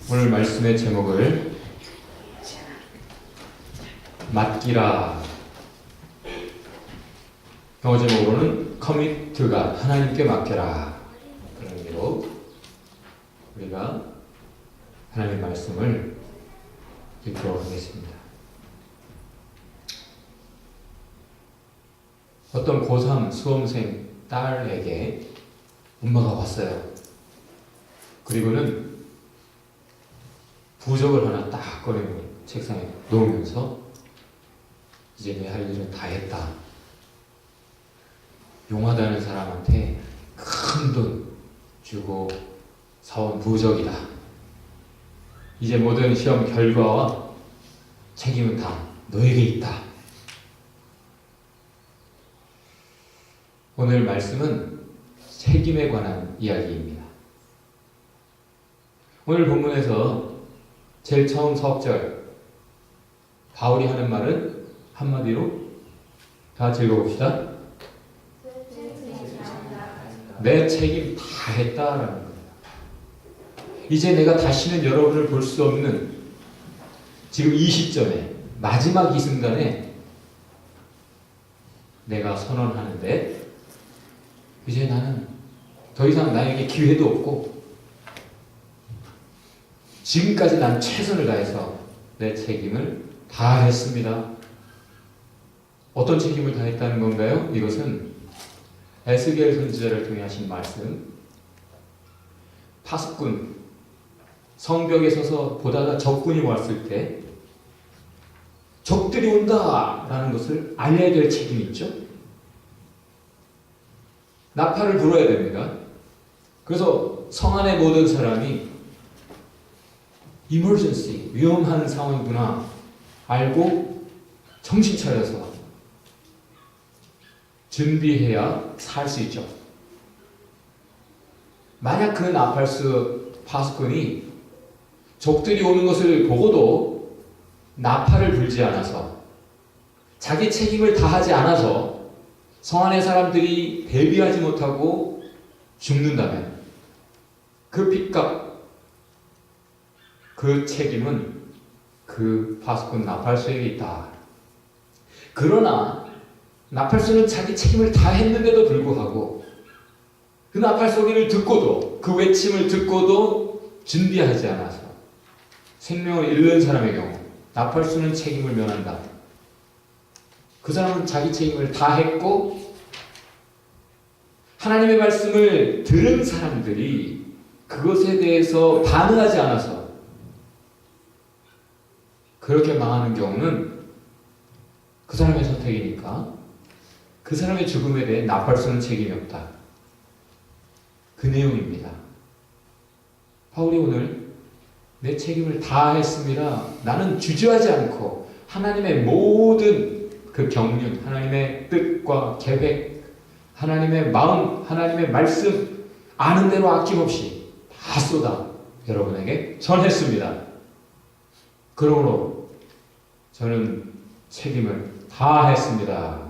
오늘 말씀의 제목을 맡기라, 영어 제목으로는 Commit to God, 하나님께 맡겨라, 그런 의미로 우리가 하나님의 말씀을 읽도록 하겠습니다. 어떤 고3 수험생 딸에게 엄마가 왔어요. 그리고는 부적을 하나 딱 꺼내고 책상에 놓으면서 이제 내 할 일은 다 했다. 용하다는 사람한테 큰 돈 주고 사온 부적이다. 이제 모든 시험 결과와 책임은 다 너에게 있다. 오늘 말씀은 책임에 관한 이야기입니다. 오늘 본문에서 제일 처음 서업절 바울이 하는 말은 한마디로 다 같이 읽어봅시다. 내 책임 다 했다라는 겁니다. 이제 내가 다시는 여러분을 볼 수 없는 지금 이 시점에 마지막 이 순간에 내가 선언하는데 이제 나는 더 이상 나에게 기회도 없고 지금까지 난 최선을 다해서 내 책임을 다 했습니다. 어떤 책임을 다 했다는 건가요? 이것은 에스겔 선지자를 통해 하신 말씀. 파수꾼, 성벽에 서서 보다가 적군이 왔을 때 적들이 온다 라는 것을 알려야 될 책임이 있죠. 나팔을 불어야 됩니다. 그래서 성 안의 모든 사람이 emergency, 위험한 상황이구나 알고 정신 차려서 준비해야 살 수 있죠. 만약 그 나팔수 파수꾼이 적들이 오는 것을 보고도 나팔을 불지 않아서 자기 책임을 다하지 않아서 성 안의 사람들이 대비하지 못하고 죽는다면 그 핏값, 그 책임은 그 파수꾼 나팔수에게 있다. 그러나 나팔수는 자기 책임을 다 했는데도 불구하고 그 나팔 소리를 듣고도 그 외침을 듣고도 준비하지 않아서 생명을 잃는 사람의 경우 나팔수는 책임을 면한다. 그 사람은 자기 책임을 다 했고 하나님의 말씀을 들은 사람들이 그것에 대해서 반응하지 않아서 그렇게 망하는 경우는 그 사람의 선택이니까 그 사람의 죽음에 대해 나팔수는 책임이 없다. 그 내용입니다. 바울이 오늘 내 책임을 다 했습니다. 나는 주저하지 않고 하나님의 모든 그 경륜, 하나님의 뜻과 계획, 하나님의 마음, 하나님의 말씀 아는 대로 아낌없이 다 쏟아 여러분에게 전했습니다. 그러므로 저는 책임을 다 했습니다.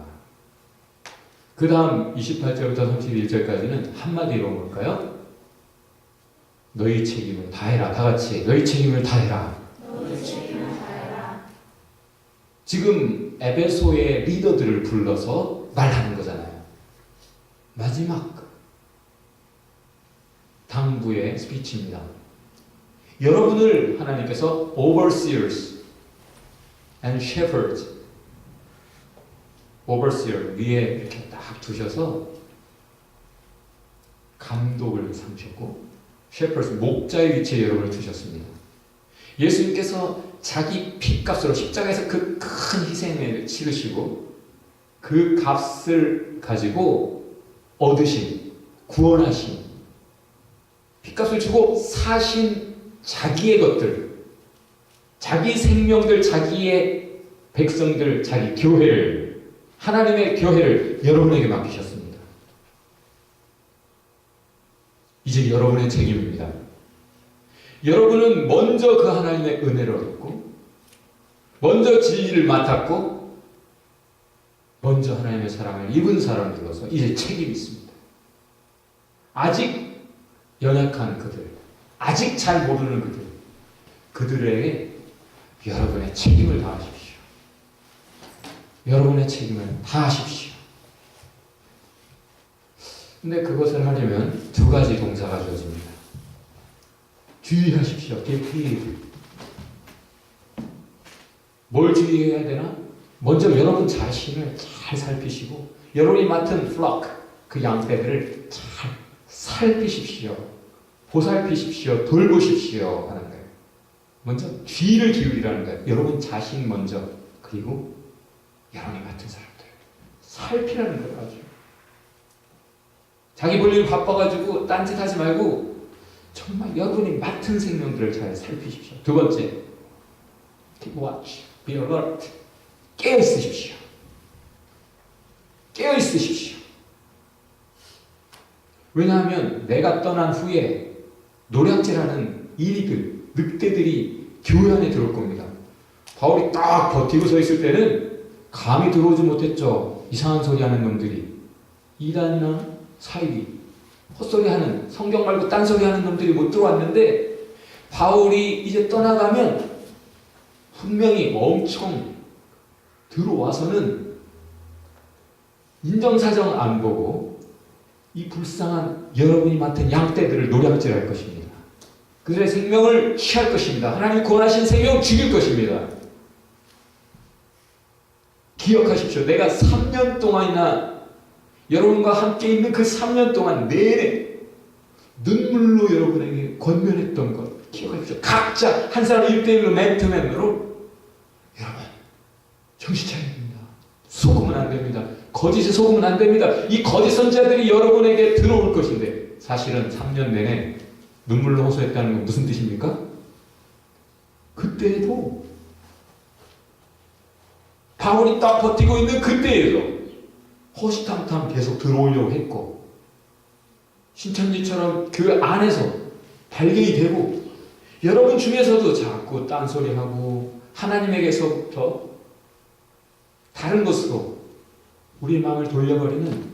그 다음 28절부터 31절까지는 한마디로 뭘까요? 너희 책임을 다 해라. 다 같이 너희 책임을 다 해라. 너희 책임을 다 해라. 지금 에베소의 리더들을 불러서 말하는 거잖아요. 마지막 당부의 스피치입니다. 여러분을 하나님께서 overseers and shepherds, overseer 위에 이렇게 딱 두셔서 감독을 삼으셨고 shepherds 목자의 위치에 여러분을 두셨습니다. 예수님께서 자기 피값으로 십자가에서 그 큰 희생을 치르시고 그 값을 가지고 얻으신, 구원하신, 피값을 주고 사신 자기의 것들, 자기 생명들, 자기의 백성들, 자기 교회를, 하나님의 교회를 여러분에게 맡기셨습니다. 이제 여러분의 책임입니다. 여러분은 먼저 그 하나님의 은혜를 얻었고, 먼저 진리를 맡았고, 먼저 하나님의 사랑을 입은 사람들로서 이제 책임이 있습니다. 아직 연약한 그들, 아직 잘 모르는 그들, 그들에게 여러분의 책임을 다하십시오. 여러분의 책임을 다하십시오. 근데 그것을 하려면 두 가지 동사가 주어집니다. 주의하십시오. Give heed. 뭘 주의해야 되나? 먼저 여러분 자신을 잘 살피시고 여러분이 맡은 flock, 그 양떼들을 잘 살피십시오. 보살피십시오. 돌보십시오 하는 거예요. 먼저 귀를 기울이라는 거예요. 여러분 자신 먼저, 그리고 여러분이 맡은 사람들 살피라는 거예요. 아주 자기 볼 일 바빠가지고 딴짓 하지 말고 정말 여러분이 맡은 생명들을 잘 살피십시오. 두 번째, keep watch, be alert. 깨어 있으십시오. 깨어 있으십시오. 왜냐하면 내가 떠난 후에 노략질하는 이리들, 늑대들이 교회 안에 들어올 겁니다. 바울이 딱 버티고 서 있을 때는 감히 들어오지 못했죠. 이상한 소리 하는 놈들이. 이단이나 사이비, 헛소리하는, 성경 말고 딴소리 하는 놈들이 못 들어왔는데 바울이 이제 떠나가면 분명히 엄청 들어와서는 인정사정 안 보고 이 불쌍한 여러분이 맡은 양떼들을 노략질할 것입니다. 그들의 생명을 취할 것입니다. 하나님 구원하신 생명 죽일 것입니다. 기억하십시오. 내가 3년 동안이나 여러분과 함께 있는 그 3년 동안 내내 눈물로 여러분에게 권면했던 것 기억하십시오. 각자 한 사람 1대1로 맨투맨으로 여러분 정신 차려야 됩니다. 속으면 안 됩니다. 거짓에 속으면 안 됩니다. 이 거짓 선지자들이 여러분에게 들어올 것인데 사실은 3년 내내 눈물로 호소했다는 건 무슨 뜻입니까? 그때에도 바울이 딱 버티고 있는 그때에도 호시탐탐 계속 들어오려고 했고 신천지처럼 그 안에서 발견이 되고 여러분 중에서도 자꾸 딴소리하고 하나님에게서부터 다른 것으로 우리의 마음을 돌려버리는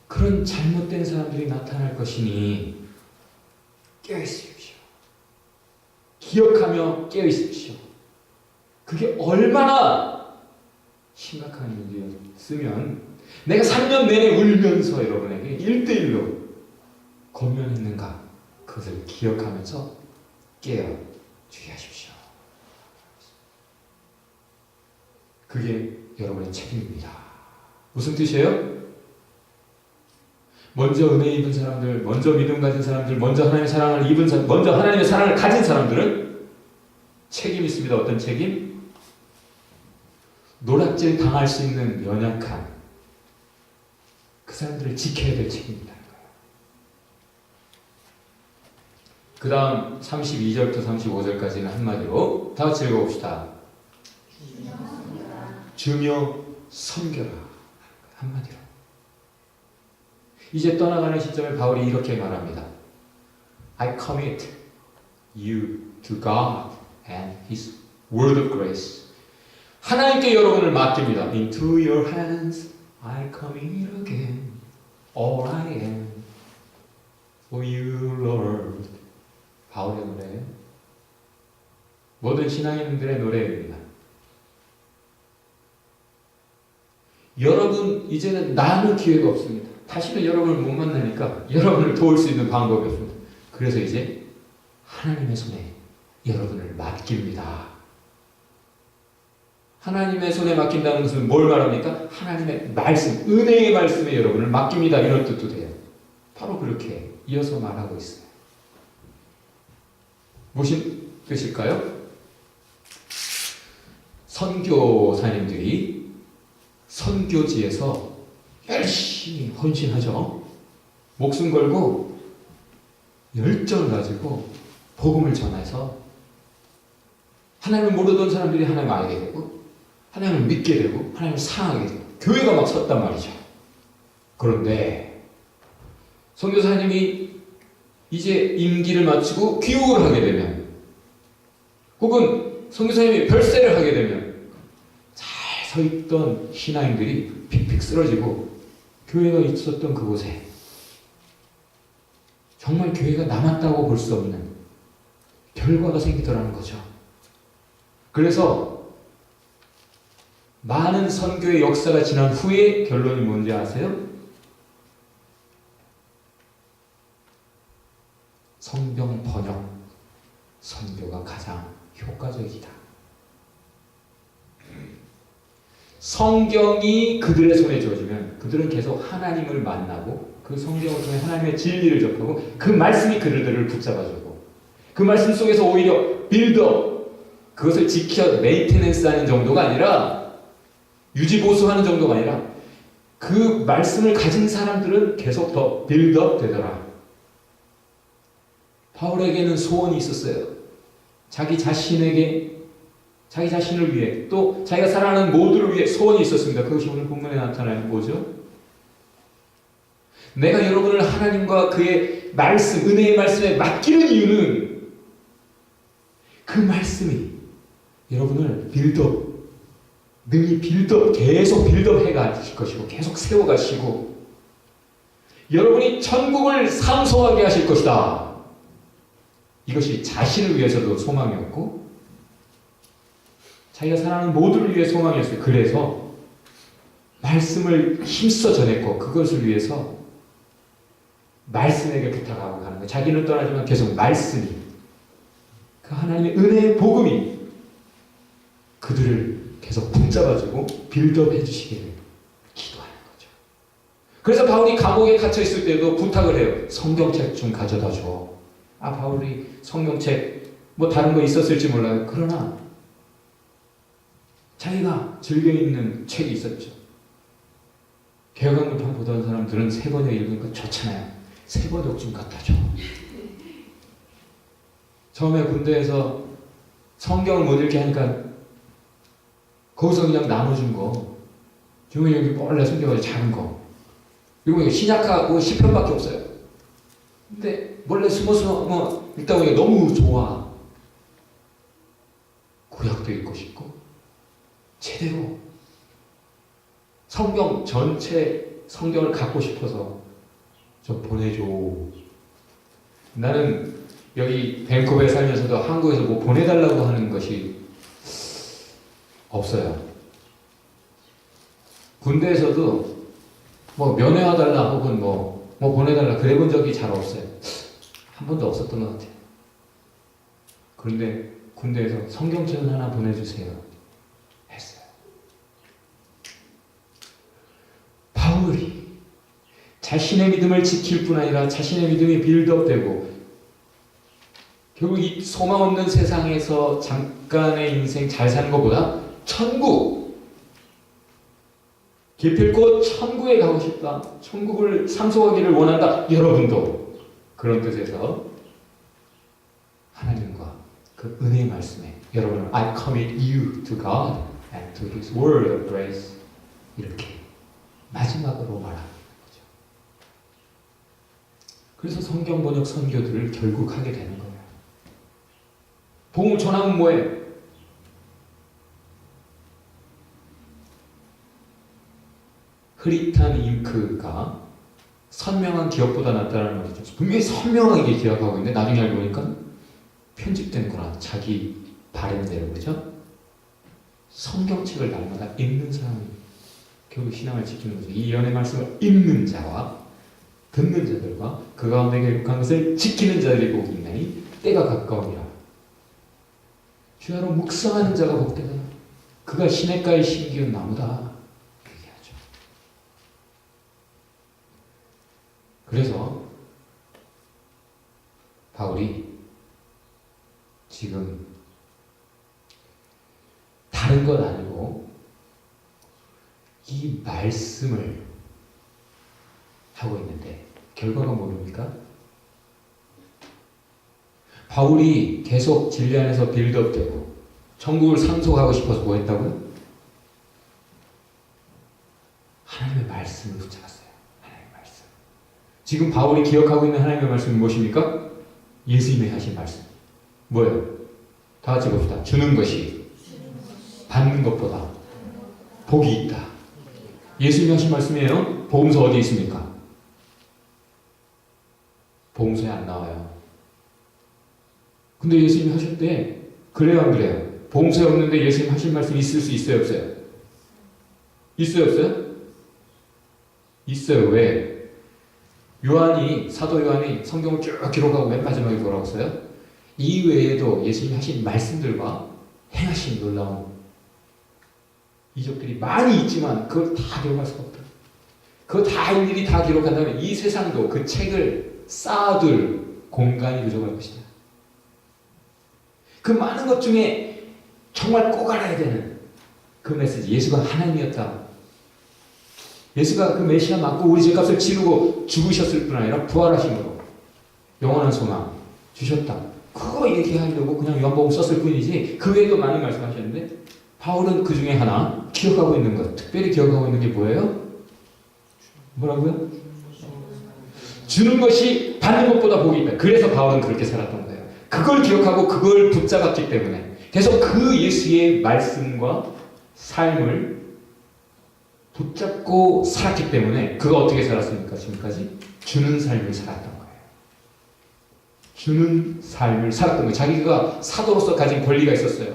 그런 잘못된 사람들이 나타날 것이니 깨어있으십시오. 기억하며 깨어있으십시오. 그게 얼마나 심각한 일이었으면 내가 3년 내내 울면서 여러분에게 1대1로 권면했는가 그것을 기억하면서 깨어 주의하십시오. 그게 여러분의 책임입니다. 무슨 뜻이에요? 먼저 은혜 입은 사람들, 먼저 믿음 가진 사람들, 먼저 하나님의 사랑을 입은 사람, 먼저 하나님의 사랑을 가진 사람들은 책임이 있습니다. 어떤 책임? 노략질 당할 수 있는 연약한 그 사람들을 지켜야 될 책임이라는 거예요. 그 다음 32절부터 35절까지는 한마디로 다 같이 읽어봅시다. 주며 섬겨라. 한마디로. 이제 떠나가는 시점에 바울이 이렇게 말합니다. I commit you to God and His word of grace. 하나님께 여러분을 맡깁니다. Into your hands I commit again all I am for you, Lord. 바울의 노래, 모든 신앙인들의 노래입니다. 여러분 이제는 나눌 기회가 없습니다. 다시는 여러분을 못 만나니까 여러분을 도울 수 있는 방법이 없습니다. 그래서 이제 하나님의 손에 여러분을 맡깁니다. 하나님의 손에 맡긴다는 것은 뭘 말합니까? 하나님의 말씀, 은혜의 말씀에 여러분을 맡깁니다. 이런 뜻도 돼요. 바로 그렇게 이어서 말하고 있어요. 무슨 뜻일까요? 선교사님들이 선교지에서 열심히 헌신하죠. 목숨 걸고 열정을 가지고 복음을 전해서 하나님을 모르던 사람들이 하나님을 알게 되고 하나님을 믿게 되고 하나님을 사랑하게 되고 교회가 막 섰단 말이죠. 그런데 선교사님이 이제 임기를 마치고 귀국을 하게 되면 혹은 선교사님이 별세를 하게 되면 잘 서 있던 신앙인들이 픽픽 쓰러지고 교회가 있었던 그곳에 정말 교회가 남았다고 볼 수 없는 결과가 생기더라는 거죠. 그래서 많은 선교의 역사가 지난 후에 결론이 뭔지 아세요? 성경 번역, 선교가 가장 효과적이다. 성경이 그들의 손에 주어지면 그들은 계속 하나님을 만나고 그 성경을 통해 하나님의 진리를 접하고 그 말씀이 그들을 붙잡아주고 그 말씀 속에서 오히려 빌드업, 그것을 지켜 메인테넌스하는 정도가 아니라 유지보수하는 정도가 아니라 그 말씀을 가진 사람들은 계속 더 빌드업 되더라. 바울에게는 소원이 있었어요. 자기 자신에게, 자기 자신을 위해, 또 자기가 사랑하는 모두를 위해 소원이 있었습니다. 그것이 오늘 본문에 나타나는 뭐죠? 내가 여러분을 하나님과 그의 말씀, 은혜의 말씀에 맡기는 이유는 그 말씀이 여러분을 빌드업, 능히 빌드업, 계속 빌드업 해가실 것이고 계속 세워가시고 여러분이 천국을 상소하게 하실 것이다. 이것이 자신을 위해서도 소망이었고 자기가 사랑하는 모두를 위해 소망이었어요. 그래서 말씀을 힘써 전했고 그것을 위해서 말씀에게 부탁하고 가는 거예요. 자기는 떠나지만 계속 말씀이, 그 하나님의 은혜의 복음이 그들을 계속 붙잡아주고 빌드업 해주시기를 기도하는 거죠. 그래서 바울이 감옥에 갇혀 있을 때도 부탁을 해요. 성경책 좀 가져다 줘. 바울이 성경책 뭐 다른 거 있었을지 몰라요. 그러나 자기가 즐겨 읽는 책이 있었죠. 개혁한글판 보던 사람들은 세번역 읽는 거 좋잖아요. 세번역 좀 갖다 줘. 처음에 군대에서 성경을 못 읽게 하니까 거기서 그냥 나눠준 거, 지금 여기 몰래 숨겨가지고 작은 거, 이거 신약하고 시편밖에 없어요. 근데 몰래 숨어서 뭐 읽다 보니까 너무 좋아. 구약도 읽고 싶고 제대로 성경 전체 성경을 갖고 싶어서 좀 보내줘. 나는 여기 밴쿠버에 살면서도 한국에서 뭐 보내달라고 하는 것이 없어요. 군대에서도 뭐 면회와달라 혹은 뭐 보내달라 그래 본 적이 잘 없어요. 한 번도 없었던 것 같아요. 그런데 군대에서 성경책은 하나 보내주세요 했어요. 바울이 자신의 믿음을 지킬 뿐 아니라 자신의 믿음이 빌드업되고 결국 이 소망 없는 세상에서 잠깐의 인생 잘 사는 것보다 천국, 기필코 천국에 가고 싶다, 천국을 상속하기를 원한다, 여러분도 그런 뜻에서 하나님과 그 은혜의 말씀에 여러분을 I commit you to God and to His word of grace 이렇게 마지막으로 말하는 거죠. 그래서 성경 번역 선교들을 결국 하게 되는 거예요. 복음을 전하면 뭐예요? 흐릿한 잉크가 선명한 기억보다 낫다는 말이죠. 분명히 선명하게 기억하고 있는데 나중에 알고 보니까 편집된 거라 자기 바램대로, 그죠? 성경책을 날마다 읽는 사람이 결국 신앙을 지키는 거죠. 이 예언의 말씀을 읽는 자와 듣는 자들과 그 가운데 계획한 것을 지키는 자들이 복이 있나니 때가 가까우니라. 주야로 묵상하는 자가 복되다. 그가 시냇가에 심기운 나무다. 얘기하죠. 그래서 바울이 지금 다른 건 아니고 이 말씀을 하고 있는데 결과가 뭡니까? 바울이 계속 진리 안에서 빌드업되고 천국을 상속하고 싶어서 뭐 했다고요? 하나님의 말씀을 붙잡았어요. 하나님의 말씀. 지금 바울이 기억하고 있는 하나님의 말씀은 무엇입니까? 예수님이 하신 말씀. 뭐예요? 다 같이 봅시다. 주는 것이 받는 것보다 복이 있다. 예수님이 하신 말씀이에요. 복음서 어디 있습니까? 복음서에 안 나와요. 근데 예수님이 하셨대. 그래요, 안 그래요? 보험세 없는데 예수님 하실 말씀 있을 수 있어요, 없어요? 있어요, 없어요? 있어요. 왜? 사도 요한이 성경을 쭉 기록하고 맨 마지막에 뭐라고 써요? 이 외에도 예수님이 하신 말씀들과 행하신 놀라운 이적들이 많이 있지만 그걸 다 기록할 수가 없다. 그거 다 일일이 다 기록한다면 이 세상도 그 책을 쌓아둘 공간이 부족할 것이다. 그 많은 것 중에 정말 꼭 알아야 되는 그 메시지, 예수가 하나님이었다. 예수가 그 메시아 맞고 우리 죄값을 치르고 죽으셨을 뿐 아니라 부활하심으로 영원한 소망 주셨다. 그거 얘기하려고 그냥 요한복음 썼을 뿐이지 그 외에도 많은 말씀하셨는데 바울은 그 중에 하나 기억하고 있는 것, 특별히 기억하고 있는 게 뭐예요? 뭐라고요? 주는 것이 받는 것보다 복이 있다. 그래서 바울은 그렇게 살았던 거예요. 그걸 기억하고 그걸 붙잡았기 때문에 계속 그 예수의 말씀과 삶을 붙잡고 살았기 때문에 그가 어떻게 살았습니까? 지금까지 주는 삶을 살았던 거예요. 주는 삶을 살았던 거예요. 자기가 사도로서 가진 권리가 있었어요.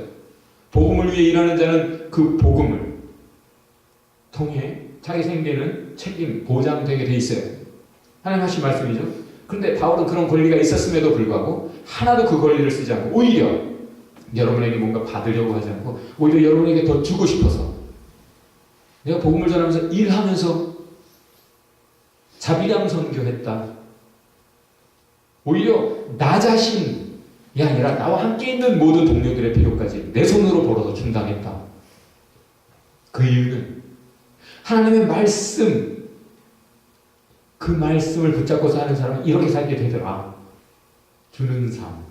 복음을 위해 일하는 자는 그 복음을 통해 자기 생계는 책임, 보장되게 돼 있어요. 하나님 하신 말씀이죠. 그런데 바울은 그런 권리가 있었음에도 불구하고 하나도 그 권리를 쓰지 않고 오히려 여러분에게 뭔가 받으려고 하지 않고 오히려 여러분에게 더 주고 싶어서 내가 복음을 전하면서 일하면서 자비량 선교했다. 오히려 나 자신이 아니라 나와 함께 있는 모든 동료들의 필요까지 내 손으로 벌어서 충당했다. 그 이유는 하나님의 말씀, 그 말씀을 붙잡고 사는 사람은 이렇게 살게 되더라. 주는 삶.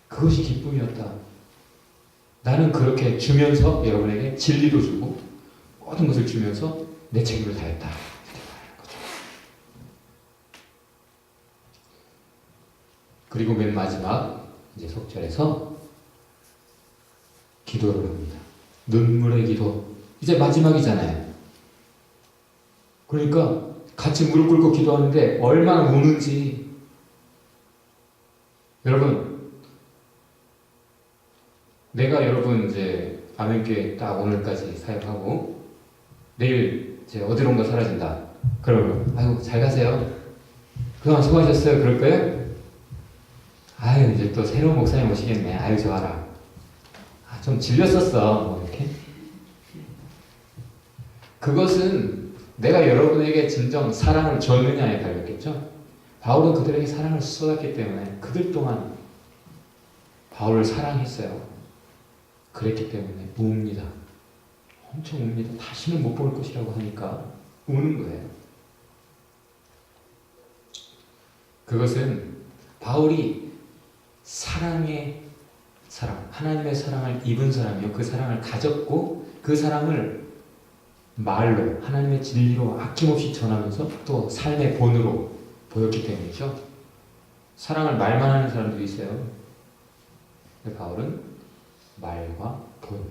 그것이 기쁨이었다. 나는 그렇게 주면서 여러분에게 진리도 주고 모든 것을 주면서 내 책임을 다했다. 그리고 맨 마지막 이제 속절에서 기도를 합니다. 눈물의 기도. 이제 마지막이잖아요. 그러니까 같이 무릎 꿇고 기도하는데 얼마나 우는지. 여러분, 내가 여러분 이제 아멘교회 딱 오늘까지 사역하고 내일 이제 어디론가 사라진다. 그러면 아이고 잘 가세요. 그동안 수고하셨어요. 그럴 거예요? 아유 이제 또 새로운 목사님 오시겠네. 아유 좋아라. 좀 질렸었어. 뭐 이렇게. 그것은 내가 여러분에게 진정 사랑을 줬느냐에 달렸겠죠. 바울은 그들에게 사랑을 쏟았기 때문에 그들 동안 바울을 사랑했어요. 그랬기 때문에 웁니다. 엄청 웁니다. 다시는 못 볼 것이라고 하니까 우는 거예요. 그것은 바울이 사랑의 사랑, 하나님의 사랑을 입은 사람이요. 그 사랑을 가졌고 그 사랑을 말로, 하나님의 진리로 아낌없이 전하면서 또 삶의 본으로 보였기 때문이죠. 사랑을 말만 하는 사람도 있어요. 근데 바울은 말과 본.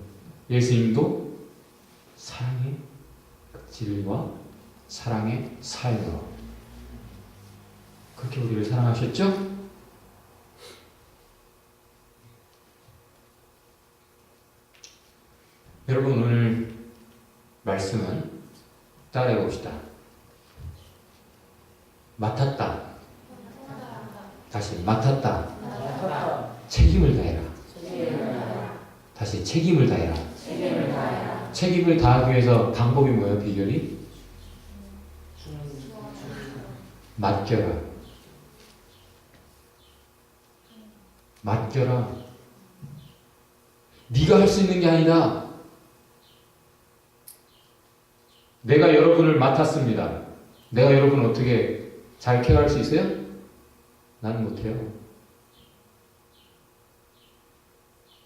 예수님도 사랑의 진리와 사랑의 삶으로 그렇게 우리를 사랑하셨죠? 여러분 오늘 말씀은 따라해 봅시다. 맡았다. 다시 맡았다. 책임을 다해라. 다시 책임을 다해라. 책임을 다하기 위해서 방법이 뭐예요? 비결이? 맡겨라. 맡겨라. 네가 할 수 있는 게 아니다. 내가 여러분을 맡았습니다. 내가 여러분을 어떻게 잘 케어할 수 있어요? 나는 못해요.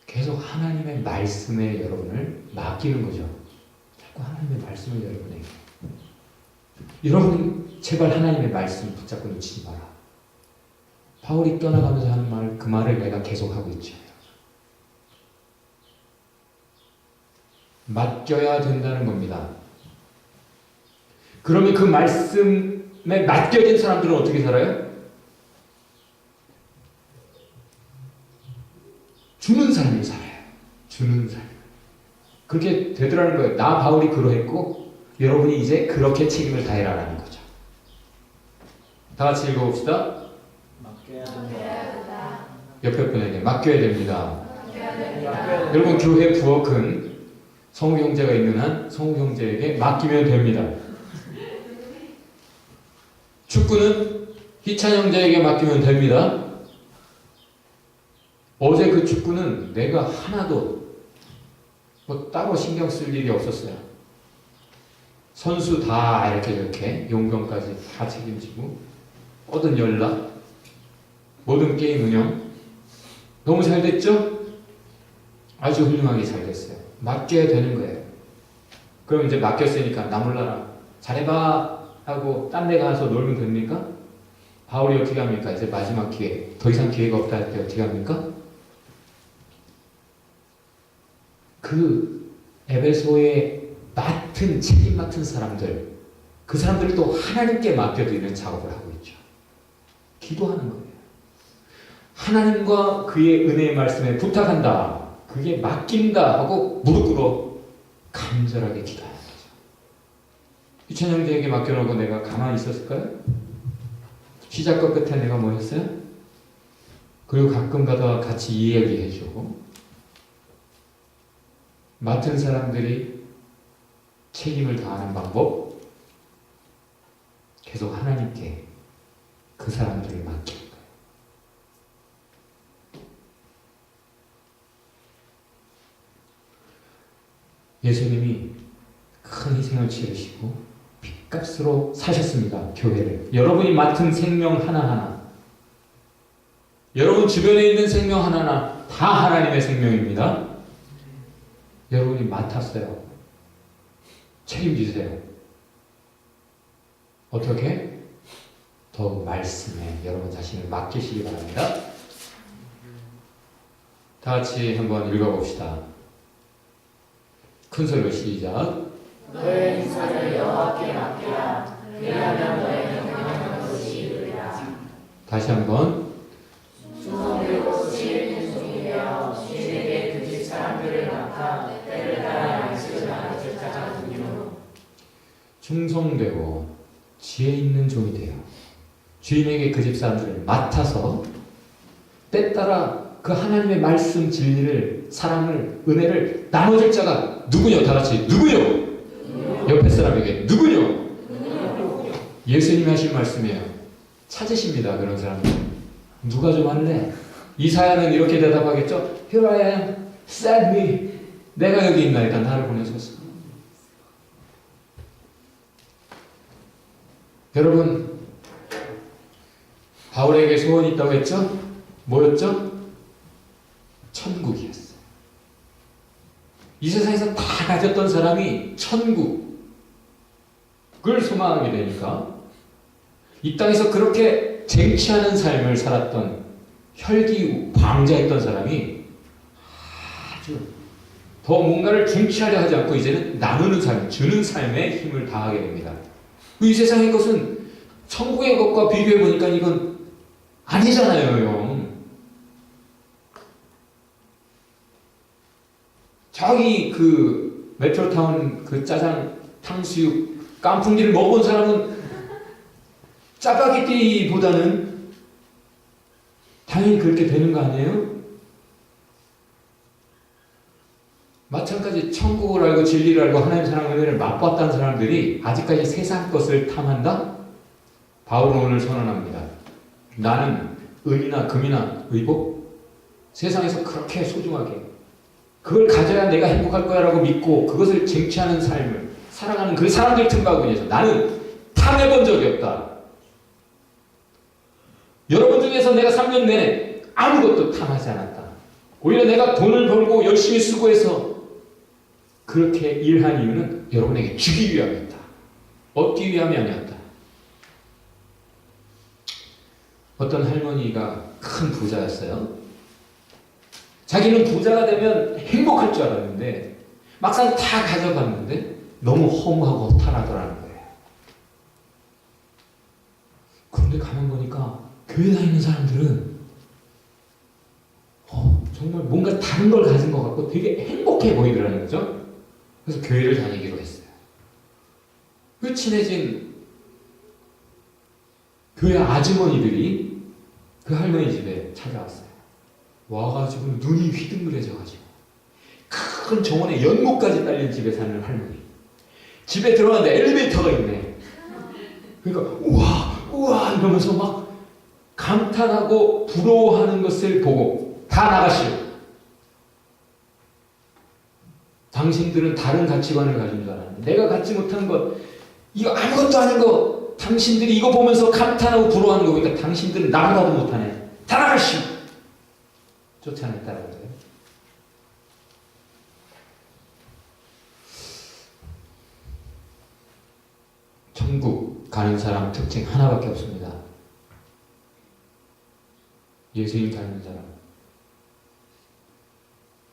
계속 하나님의 말씀에 여러분을 맡기는 거죠. 자꾸 하나님의 말씀을 여러분에게. 여러분 제발 하나님의 말씀 붙잡고 놓치지 마라. 바울이 떠나가면서 하는 말, 그 말을 내가 계속하고 있죠. 맡겨야 된다는 겁니다. 그러면 그 말씀에 맡겨진 사람들은 어떻게 살아요? 주는 삶을 살아요. 주는 삶. 그렇게 되더라는 거예요. 나 바울이 그러했고 여러분이 이제 그렇게 책임을 다해라라는 거죠. 다 같이 읽어봅시다. 맡겨야 됩니다. 옆에 분에게 맡겨야 됩니다. 여러분 교회 부엌은 성우 형제가 있는 한 성우 형제에게 맡기면 됩니다. 축구는 희찬 형제에게 맡기면 됩니다. 어제 그 축구는 내가 하나도 뭐 따로 신경 쓸 일이 없었어요. 선수 다 이렇게 용병까지 다 책임지고 얻은 연락, 모든 게임 운영 너무 잘 됐죠? 아주 훌륭하게 잘 됐어요. 맡겨야 되는 거예요. 그럼 이제 맡겼으니까 나 몰라라 잘해봐 하고 딴 데 가서 놀면 됩니까? 바울이 어떻게 합니까? 이제 마지막 기회, 더 이상 기회가 없다 할 때 어떻게 합니까? 그 에베소에 책임 맡은 사람들, 그 사람들을 또 하나님께 맡겨드리는 작업을 하고 있죠. 기도하는 거예요. 하나님과 그의 은혜의 말씀에 부탁한다. 그게 맡긴다 하고 무릎 꿇어 간절하게 기도하는 거죠. 희찬 형제에게 맡겨놓고 내가 가만히 있었을까요? 시작과 끝에 내가 뭐 했어요? 그리고 가끔 가다가 같이 이야기해주고 맡은 사람들이 책임을 다하는 방법 계속 하나님께 그 사람들을 맡기는 거예요. 예수님이 큰 희생을 치르시고 핏값으로 사셨습니다. 교회를. 여러분이 맡은 생명 하나하나, 여러분 주변에 있는 생명 하나하나 다 하나님의 생명입니다. 여러분이 맡았어요. 책임지세요. 어떻게? 더욱 말씀에 여러분 자신을 맡기시기 바랍니다. 다 같이 한번 읽어봅시다. 큰 소리로 시작. 너의 인사를 여호와께 맡기라. 그리하면 너의 영광은 것이 이르리라. 다시 한번. 충성되고 지혜있는 종이 되어 주인에게 그 집 사람들을 맡아 때를 따라 양식을 나눠줄 자가 되니라. 충성되고 지혜 있는 종이 되어 주인에게 그 집 사람들을 맡아서 때 따라 그 하나님의 말씀 진리를, 사랑을, 은혜를 나눠줄 자가 누구냐? 다 같이 누구요? 옆에 사람에게 누구요? 예수님이 하신 말씀이에요. 찾으십니다. 그런 사람들. 누가 좀 할래? 이사야는 이렇게 대답하겠죠? Here I am, send me. 내가 여기 있나이다. 나를 보내소서. 여러분, 바울에게 소원이 있다고 했죠? 뭐였죠? 천국이었어요. 이 세상에서 다 가졌던 사람이 천국을 소망하게 되니까 이 땅에서 그렇게 쟁취하는 삶을 살았던 혈기 광자였던 사람이 아주 더 뭔가를 쟁취하려 하지 않고 이제는 나누는 삶, 주는 삶에 힘을 다하게 됩니다. 이 세상의 것은 천국의 것과 비교해 보니까 이건 아니잖아요, 형. 저기 그 메트로타운 그 짜장 탕수육 깐풍기를 먹어본 사람은 짜파게티보다는 당연히 그렇게 되는 거 아니에요? 마찬가지 천국을 알고 진리를 알고 하나님 사랑의 은혜를 맛봤다는 사람들이 아직까지 세상 것을 탐한다? 바울은 오늘 선언합니다. 나는 은이나 금이나 의복 세상에서 그렇게 소중하게 그걸 가져야 내가 행복할 거야 라고 믿고 그것을 쟁취하는 삶을 살아가는 그 사람들 틈바구니에서 나는 탐해본 적이 없다. 여러분 중에서 내가 3년 내내 아무것도 탐하지 않았다. 오히려 내가 돈을 벌고 열심히 수고해서 그렇게 일한 이유는 여러분에게 주기 위함이었다. 얻기 위함이 아니었다. 어떤 할머니가 큰 부자였어요. 자기는 부자가 되면 행복할 줄 알았는데 막상 다 가져갔는데 너무 허무하고 허탈하더라는 거예요. 그런데 가만 보니까 교회 다니는 사람들은 정말 뭔가 다른 걸 가진 것 같고 되게 행복해 보이더라는 거죠. 그래서 교회를 다니기로 했어요. 그 친해진 교회 아주머니들이 그 할머니 집에 찾아왔어요. 와가지고 눈이 휘둥그레져가지고 큰 정원에 연못까지 딸린 집에 사는 할머니. 집에 들어갔는데 엘리베이터가 있네. 그러니까 우와 이러면서 막 감탄하고 부러워하는 것을 보고 다 나가시오. 당신들은 다른 가치관을 가진 줄 알았는데 내가 갖지 못한 것 이거 아무것도 아닌 거 당신들이 이거 보면서 감탄하고 부러워하는 거 보니까 당신들은 나보다도 못하네. 다 나가시오. 쫓아냈다는 거예요. 천국 가는 사람 특징 하나밖에 없습니다. 예수님 닮은 사람.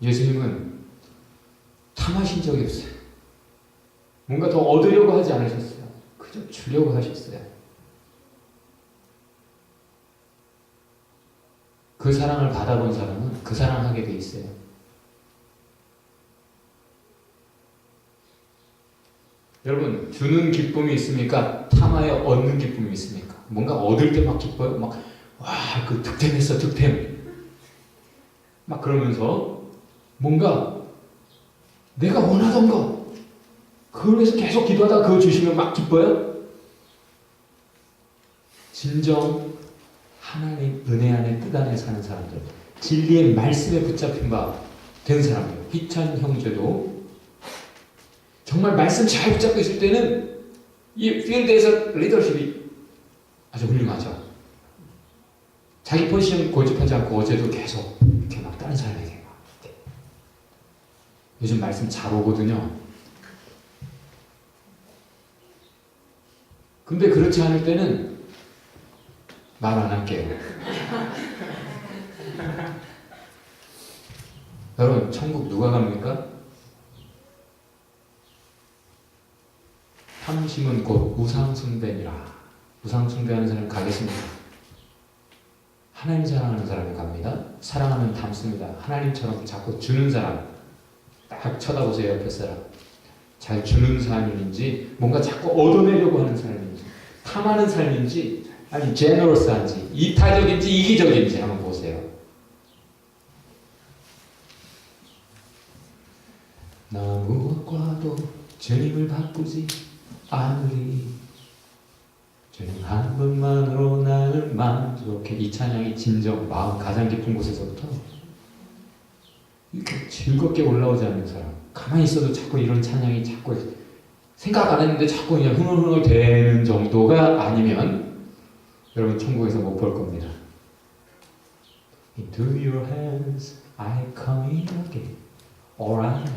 예수님은 탐하신 적이 없어요. 뭔가 더 얻으려고 하지 않으셨어요. 그저 주려고 하셨어요. 그 사랑을 받아본 사람은 그 사랑하게 돼 있어요. 여러분, 주는 기쁨이 있습니까? 탐하여 얻는 기쁨이 있습니까? 뭔가 얻을 때 막 기뻐요. 막, 와, 그 득템했어, 득템. 막 그러면서 뭔가 내가 원하던 거, 그걸 위해서 계속 기도하다가 그거 주시면 막 기뻐요? 진정 하나님 은혜 안에 뜻 안에 사는 사람들, 진리의 말씀에 붙잡힌 바 된 사람들, 희찬 형제도 정말 말씀 잘 붙잡고 있을 때는 이 필드에서 리더십이 아주 훌륭하죠. 자기 포지션 고집하지 않고 어제도 계속 이렇게 막 다른 사람에게 막 요즘 말씀 잘 오거든요. 근데 그렇지 않을 때는 말 안 할게요. 여러분, 천국 누가 갑니까? 탐심은 곧 우상숭배니라. 우상숭배하는 사람이 가겠습니다. 하나님 사랑하는 사람이 갑니다. 사랑하면 닮습니다. 하나님처럼 자꾸 주는 사람 딱 쳐다보세요. 옆에 사람. 잘 주는 사람인지 뭔가 자꾸 얻어내려고 하는 사람인지 탐하는 삶인지 아니 제너러스한지 이타적인지 이기적인지 한번 보세요. 나 무엇과도 주님을 바꾸지 않으리. 주님 한 분만으로 나를 만족해. 이 찬양이 진정 마음 가장 깊은 곳에서부터 이렇게 즐겁게 올라오지 않는 사람, 가만히 있어도 자꾸 이런 찬양이 자꾸 생각 안 했는데 자꾸 그냥 흥얼흥얼 되는 정도가 아니면 여러분 천국에서 못 볼 겁니다. Into your hands I come again. All I am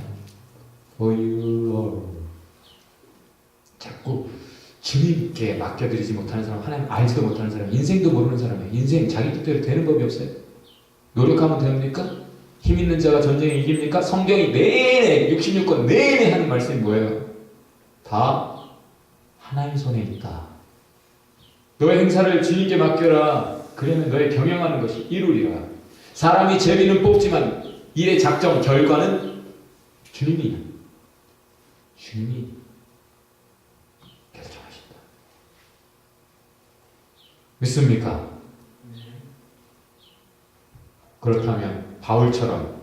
for you, Lord. 자꾸 주님께 맡겨드리지 못하는 사람, 하나님 알지도 못하는 사람, 인생도 모르는 사람이에요. 인생 자기 뜻대로 되는 법이 없어요. 노력하면 됩니까? 힘 있는 자가 전쟁에 이깁니까? 성경이 내내 66권 내내 하는 말씀이 뭐예요? 다 하나님 손에 있다. 너의 행사를 주님께 맡겨라. 그러면 너의 경영하는 것이 이루리라. 사람이 제비는 뽑지만 일의 작정 결과는 주님이 결정하신다. 믿습니까? 그렇다면 바울처럼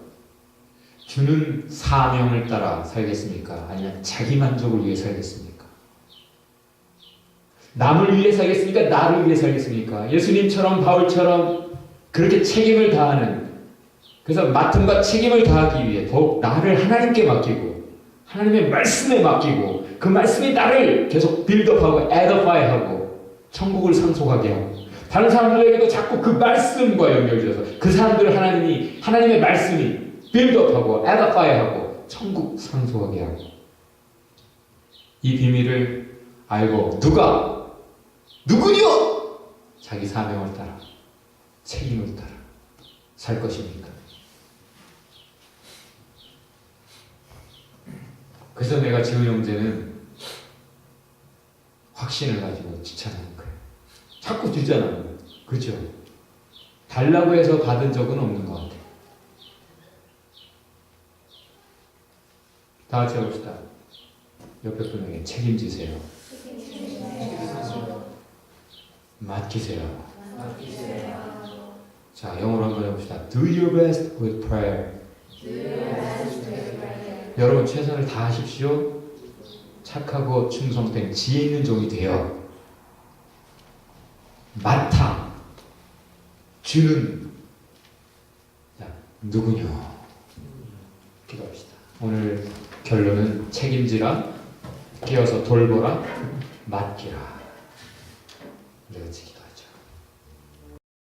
주는 사명을 따라 살겠습니까? 아니면 자기 만족을 위해 살겠습니까? 남을 위해 살겠습니까? 나를 위해 살겠습니까? 예수님처럼 바울처럼 그렇게 책임을 다하는, 그래서 맡은 바 책임을 다하기 위해 더욱 나를 하나님께 맡기고 하나님의 말씀에 맡기고 그 말씀이 나를 계속 빌드업하고 에더파이하고 천국을 상속하게 하고 다른 사람들에게도 자꾸 그 말씀과 연결돼서 그 사람들을 하나님의 말씀이 빌드업하고 에더파이하고 천국 상속하게 하고, 이 비밀을 알고 누구요? 자기 사명을 따라 책임을 따라 살 것입니까? 그래서 내가 지은 형제는 확신을 가지고 지쳐하는 거예요. 자꾸 주잖아요. 그죠? 달라고 해서 받은 적은 없는 것 같아요. 다 같이 해봅시다. 옆에 분에게 책임지세요. 맡기세요. 자, 영어로 한번 해봅시다. Do your best with prayer. 여러분 최선을 다하십시오. 착하고 충성된 지혜 있는 종이 되어 맡아 주는 자, 누구냐? 기도합시다. 오늘 결론은 책임지라, 깨어서 돌보라, 맡기라. 우리 같이 기도.